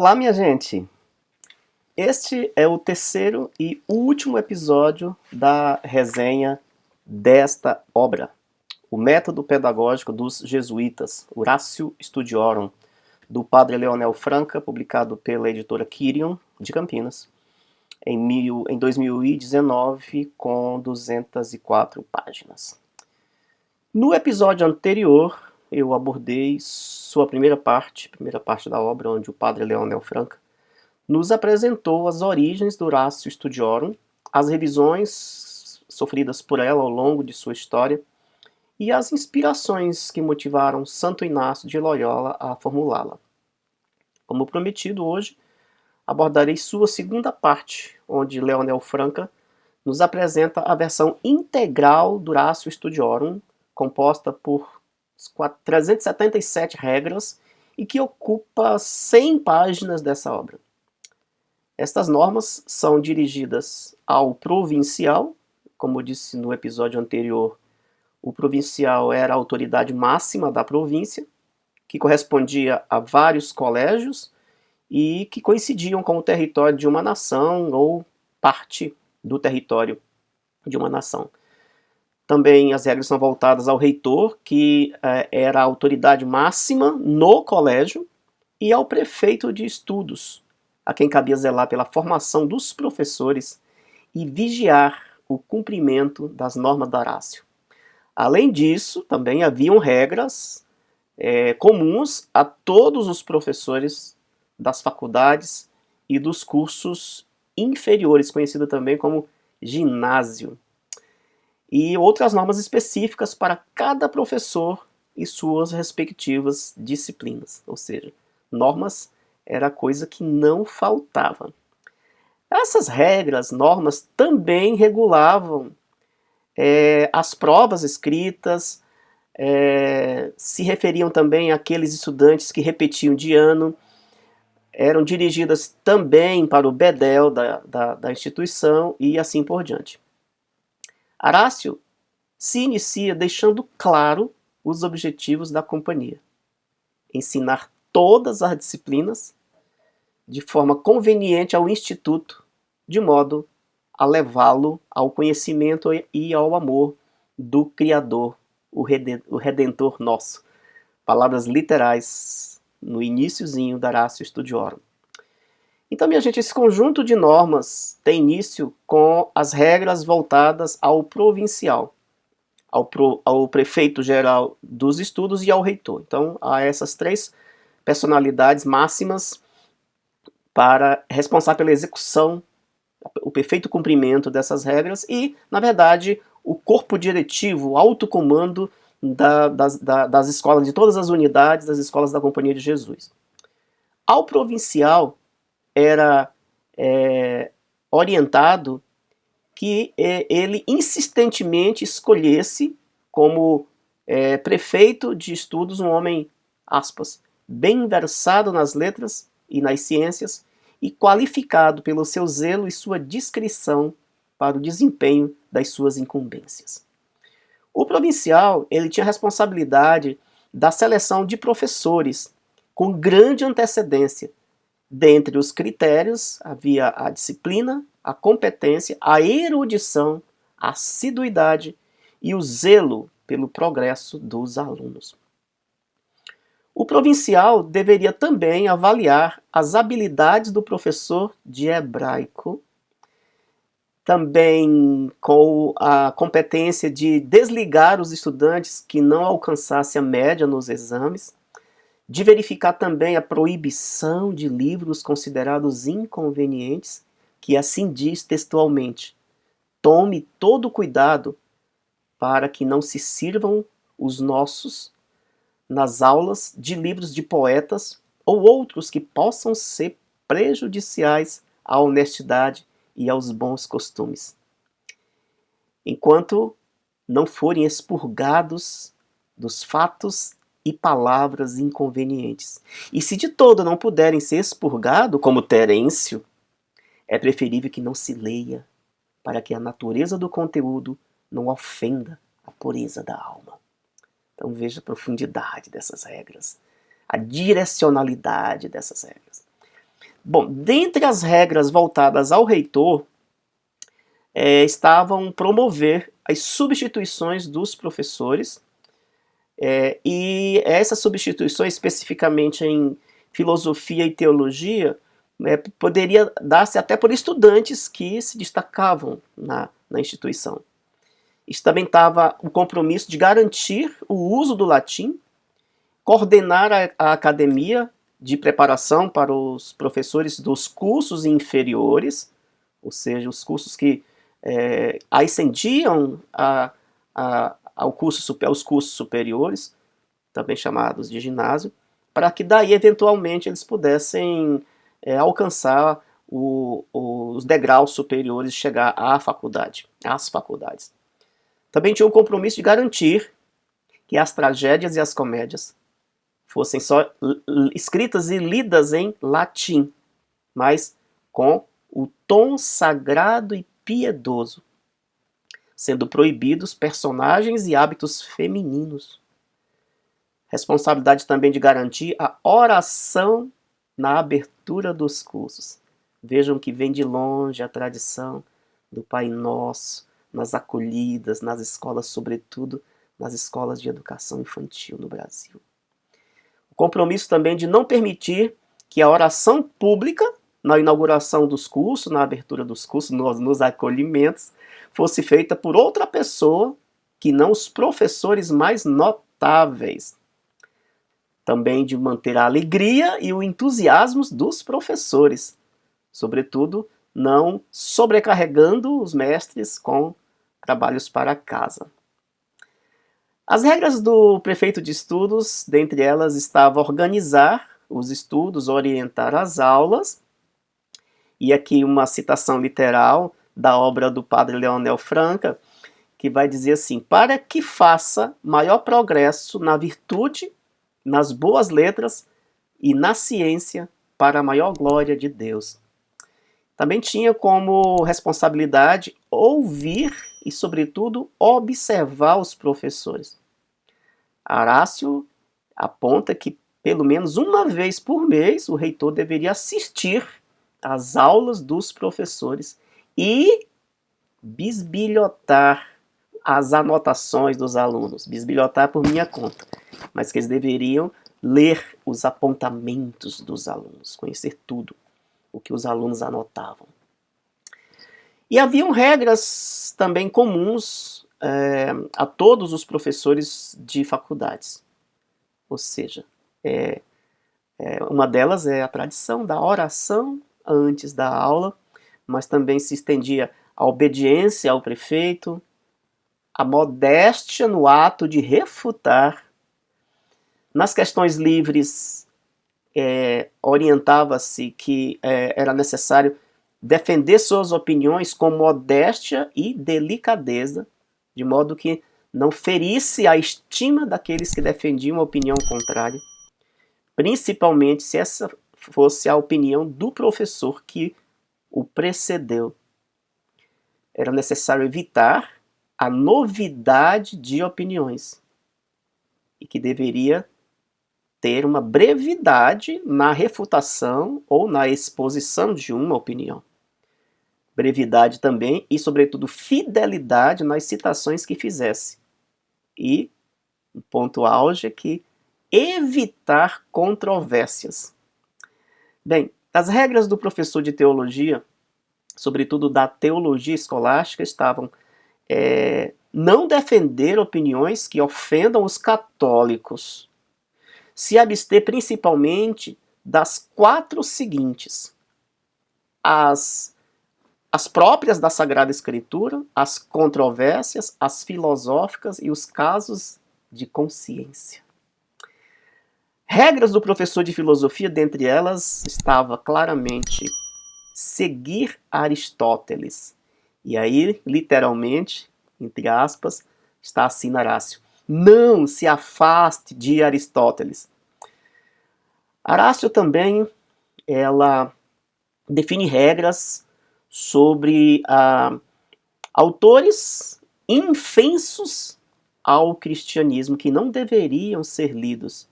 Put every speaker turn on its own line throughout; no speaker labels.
Olá, minha gente! Este é o terceiro e último episódio da resenha desta obra, O Método Pedagógico dos Jesuítas, Horatio Studiorum, do padre Leonel Franca, publicado pela editora Quirion, de Campinas, em 2019, com 204 páginas. No episódio anterior, eu abordei sua primeira parte da obra, onde o padre Leonel Franca nos apresentou as origens do Horatio Studiorum, as revisões sofridas por ela ao longo de sua história e as inspirações que motivaram Santo Inácio de Loyola a formulá-la. Como prometido, hoje abordarei sua segunda parte, onde Leonel Franca nos apresenta a versão integral do Horatio Studiorum, composta por 377 regras e que ocupa 100 páginas dessa obra. Estas normas são dirigidas ao provincial. Como eu disse no episódio anterior, o provincial era a autoridade máxima da província, que correspondia a vários colégios e que coincidiam com o território de uma nação ou parte do território de uma nação. Também as regras são voltadas ao reitor, que era a autoridade máxima no colégio, e ao prefeito de estudos, a quem cabia zelar pela formação dos professores e vigiar o cumprimento das normas do Horácio. Além disso, também haviam regras comuns a todos os professores das faculdades e dos cursos inferiores, conhecido também como ginásio. E outras normas específicas para cada professor e suas respectivas disciplinas. Ou seja, normas era coisa que não faltava. Essas regras, normas, também regulavam as provas escritas, se referiam também àqueles estudantes que repetiam de ano, eram dirigidas também para o bedel da instituição e assim por diante. Horácio se inicia deixando claro os objetivos da companhia: ensinar todas as disciplinas de forma conveniente ao Instituto, de modo a levá-lo ao conhecimento e ao amor do Criador, o Redentor nosso. Palavras literais no iniciozinho da Horatio Studiorum. Então, minha gente, esse conjunto de normas tem início com as regras voltadas ao provincial, ao prefeito geral dos estudos e ao reitor. Então, há essas três personalidades máximas para responsável pela execução, o perfeito cumprimento dessas regras e, na verdade, o corpo diretivo, o alto comando das escolas, de todas as unidades das escolas da Companhia de Jesus. Ao provincial era orientado que ele insistentemente escolhesse como prefeito de estudos um homem, aspas, bem versado nas letras e nas ciências e qualificado pelo seu zelo e sua discrição para o desempenho das suas incumbências. O provincial, ele tinha responsabilidade da seleção de professores com grande antecedência. Dentre os critérios havia a disciplina, a competência, a erudição, a assiduidade e o zelo pelo progresso dos alunos. O provincial deveria também avaliar as habilidades do professor de hebraico, também com a competência de desligar os estudantes que não alcançassem a média nos exames, de verificar também a proibição de livros considerados inconvenientes, que assim diz textualmente: tome todo cuidado para que não se sirvam os nossos nas aulas de livros de poetas ou outros que possam ser prejudiciais à honestidade e aos bons costumes, enquanto não forem expurgados dos fatos e palavras inconvenientes. E se de todo não puderem ser expurgados, como Terêncio, é preferível que não se leia, para que a natureza do conteúdo não ofenda a pureza da alma. Então veja a profundidade dessas regras, a direcionalidade dessas regras. Bom, dentre as regras voltadas ao reitor, estavam promover as substituições dos professores, e essas substituições, especificamente em filosofia e teologia, poderia dar-se até por estudantes que se destacavam na instituição. Isso também estava o compromisso de garantir o uso do latim, coordenar a academia de preparação para os professores dos cursos inferiores, ou seja, os cursos que ascendiam aos cursos superiores, também chamados de ginásio, para que daí, eventualmente, eles pudessem alcançar os degraus superiores e chegar às faculdades. Também tinha o compromisso de garantir que as tragédias e as comédias fossem só escritas e lidas em latim, mas com o tom sagrado e piedoso, sendo proibidos personagens e hábitos femininos. Responsabilidade também de garantir a oração na abertura dos cursos. Vejam que vem de longe a tradição do Pai Nosso, nas acolhidas, nas escolas, sobretudo nas escolas de educação infantil no Brasil. O compromisso também de não permitir que a oração pública, na inauguração dos cursos, na abertura dos cursos, nos acolhimentos, fosse feita por outra pessoa que não os professores mais notáveis. Também de manter a alegria e o entusiasmo dos professores, sobretudo não sobrecarregando os mestres com trabalhos para casa. As regras do prefeito de estudos, dentre elas estava organizar os estudos, orientar as aulas, e aqui uma citação literal da obra do padre Leonel Franca, que vai dizer assim: para que faça maior progresso na virtude, nas boas letras e na ciência, para a maior glória de Deus. Também tinha como responsabilidade ouvir e, sobretudo, observar os professores. Horácio aponta que, pelo menos uma vez por mês, o reitor deveria assistir às aulas dos professores e bisbilhotar as anotações dos alunos. Bisbilhotar por minha conta, mas que eles deveriam ler os apontamentos dos alunos, conhecer tudo o que os alunos anotavam. E haviam regras também comuns a todos os professores de faculdades. Ou seja, uma delas é a tradição da oração antes da aula, mas também se estendia a obediência ao prefeito, a modéstia no ato de refutar. Nas questões livres, orientava-se que era necessário defender suas opiniões com modéstia e delicadeza, de modo que não ferisse a estima daqueles que defendiam a opinião contrária, principalmente se essa fosse a opinião do professor que o precedeu. Era necessário evitar a novidade de opiniões e que deveria ter uma brevidade na refutação ou na exposição de uma opinião. Brevidade também e, sobretudo, fidelidade nas citações que fizesse. E, um ponto auge é que evitar controvérsias. Bem, as regras do professor de teologia, sobretudo da teologia escolástica, estavam não defender opiniões que ofendam os católicos, se abster principalmente das 4 seguintes: as próprias da Sagrada Escritura, as controvérsias, as filosóficas e os casos de consciência. Regras do professor de filosofia, dentre elas estava claramente seguir Aristóteles. E aí, literalmente, entre aspas, está assim Horácio: não se afaste de Aristóteles. Horácio também, ela define regras sobre autores infensos ao cristianismo, que não deveriam ser lidos.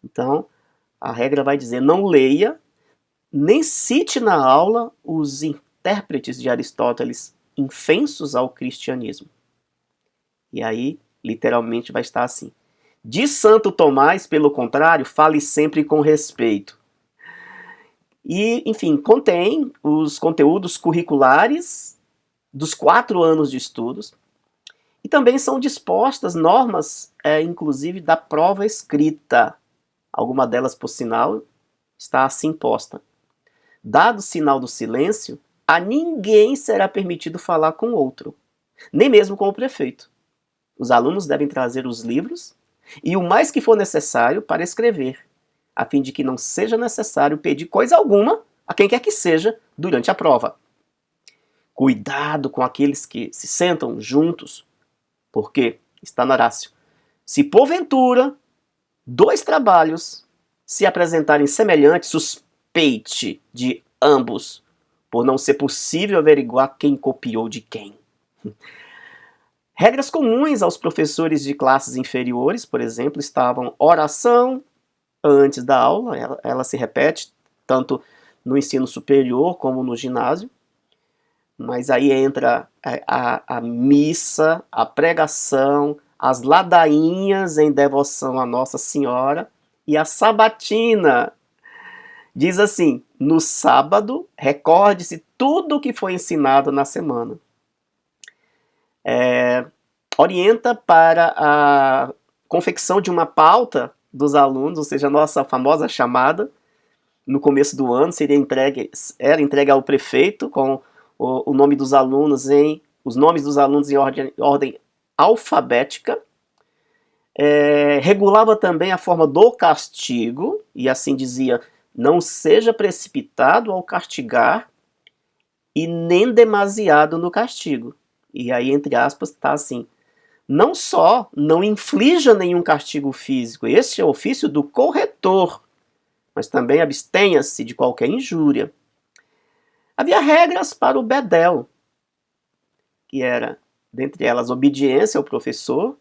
Então, a regra vai dizer: não leia nem cite na aula os intérpretes de Aristóteles infensos ao cristianismo. E aí, literalmente, vai estar assim. De Santo Tomás, pelo contrário, fale sempre com respeito. E, enfim, contém os conteúdos curriculares dos 4 anos de estudos. E também são dispostas normas, inclusive, da prova escrita. Alguma delas, por sinal, está assim posta. Dado o sinal do silêncio, a ninguém será permitido falar com outro, nem mesmo com o prefeito. Os alunos devem trazer os livros e o mais que for necessário para escrever, a fim de que não seja necessário pedir coisa alguma a quem quer que seja durante a prova. Cuidado com aqueles que se sentam juntos, porque, está no Horácio, se porventura 2 trabalhos se apresentarem semelhantes, suspeite de ambos, por não ser possível averiguar quem copiou de quem. Regras comuns aos professores de classes inferiores, por exemplo, estavam oração antes da aula, ela se repete tanto no ensino superior como no ginásio, mas aí entra a missa, a pregação, as ladainhas em devoção a Nossa Senhora e a sabatina. Diz assim, no sábado, recorde-se tudo o que foi ensinado na semana. Orienta para a confecção de uma pauta dos alunos, ou seja, a nossa famosa chamada, no começo do ano, era entregue ao prefeito com o nome dos alunos os nomes dos alunos em ordem alfabética. Regulava também a forma do castigo, e assim dizia, não seja precipitado ao castigar e nem demasiado no castigo. E aí, entre aspas, está assim, não só não inflija nenhum castigo físico, este é o ofício do corretor, mas também abstenha-se de qualquer injúria. Havia regras para o bedel, que era, dentre elas, obediência ao professor,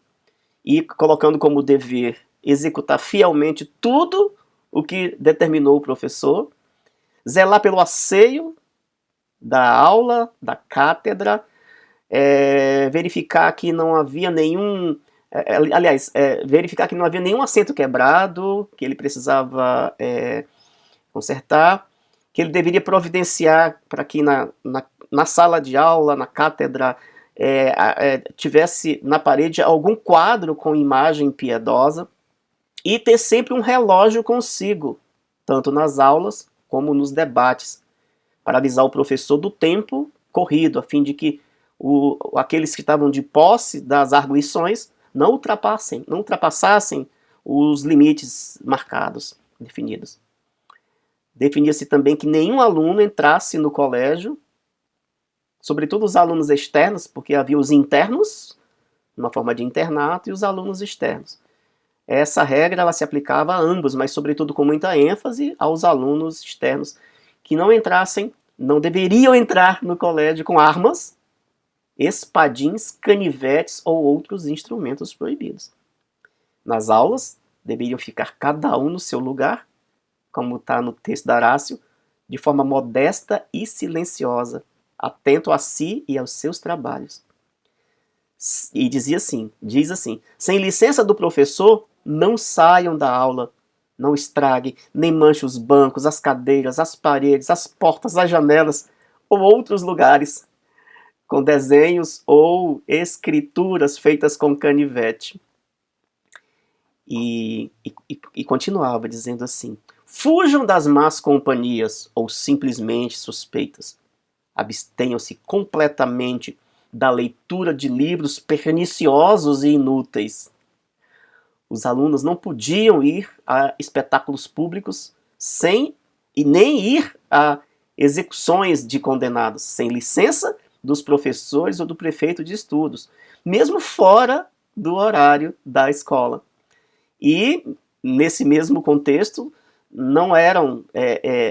e colocando como dever executar fielmente tudo o que determinou o professor, zelar pelo asseio da aula, da cátedra, verificar que não havia nenhum... verificar que não havia nenhum assento quebrado, que ele precisava consertar, que ele deveria providenciar para que na sala de aula, na cátedra, tivesse na parede algum quadro com imagem piedosa, e ter sempre um relógio consigo, tanto nas aulas como nos debates, para avisar o professor do tempo corrido, a fim de que aqueles que estavam de posse das arguições não ultrapassassem os limites marcados, definidos. Definia-se também que nenhum aluno entrasse no colégio, sobretudo os alunos externos, porque havia os internos, uma forma de internato, e os alunos externos. Essa regra ela se aplicava a ambos, mas sobretudo com muita ênfase aos alunos externos, que não deveriam entrar no colégio com armas, espadins, canivetes ou outros instrumentos proibidos. Nas aulas, deveriam ficar cada um no seu lugar, como está no texto da Horácio, de forma modesta e silenciosa, atento a si e aos seus trabalhos. E diz assim, sem licença do professor, não saiam da aula, não estraguem, nem manchem os bancos, as cadeiras, as paredes, as portas, as janelas ou outros lugares com desenhos ou escrituras feitas com canivete. E continuava dizendo assim, fujam das más companhias ou simplesmente suspeitas. Abstenham-se completamente da leitura de livros perniciosos e inúteis. Os alunos não podiam ir a espetáculos públicos e nem ir a execuções de condenados, sem licença dos professores ou do prefeito de estudos, mesmo fora do horário da escola. E, nesse mesmo contexto,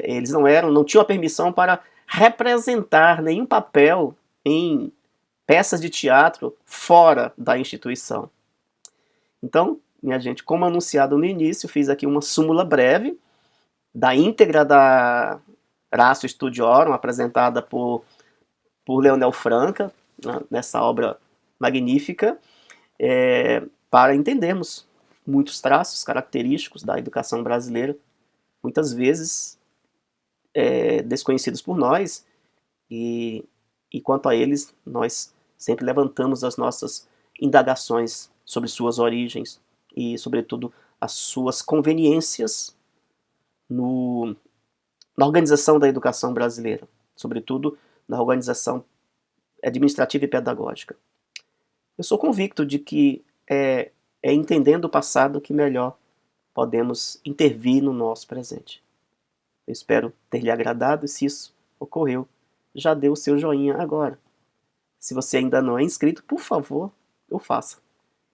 eles não tinham a permissão para representar nenhum papel em peças de teatro fora da instituição. Então, minha gente, como anunciado no início, fiz aqui uma súmula breve da íntegra Ratio Studiorum, apresentada por Leonel Franca, né, nessa obra magnífica, para entendermos muitos traços característicos da educação brasileira, muitas vezes desconhecidos por nós, e quanto a eles, nós sempre levantamos as nossas indagações sobre suas origens e, sobretudo, as suas conveniências na organização da educação brasileira, sobretudo na organização administrativa e pedagógica. Eu sou convicto de que é entendendo o passado que melhor podemos intervir no nosso presente. Eu espero ter lhe agradado, e se isso ocorreu, já dê o seu joinha agora. Se você ainda não é inscrito, por favor, o faça.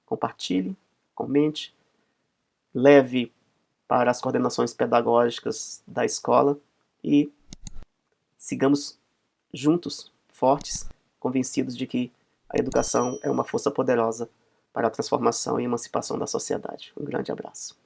Compartilhe, comente, leve para as coordenações pedagógicas da escola e sigamos juntos, fortes, convencidos de que a educação é uma força poderosa para a transformação e emancipação da sociedade. Um grande abraço.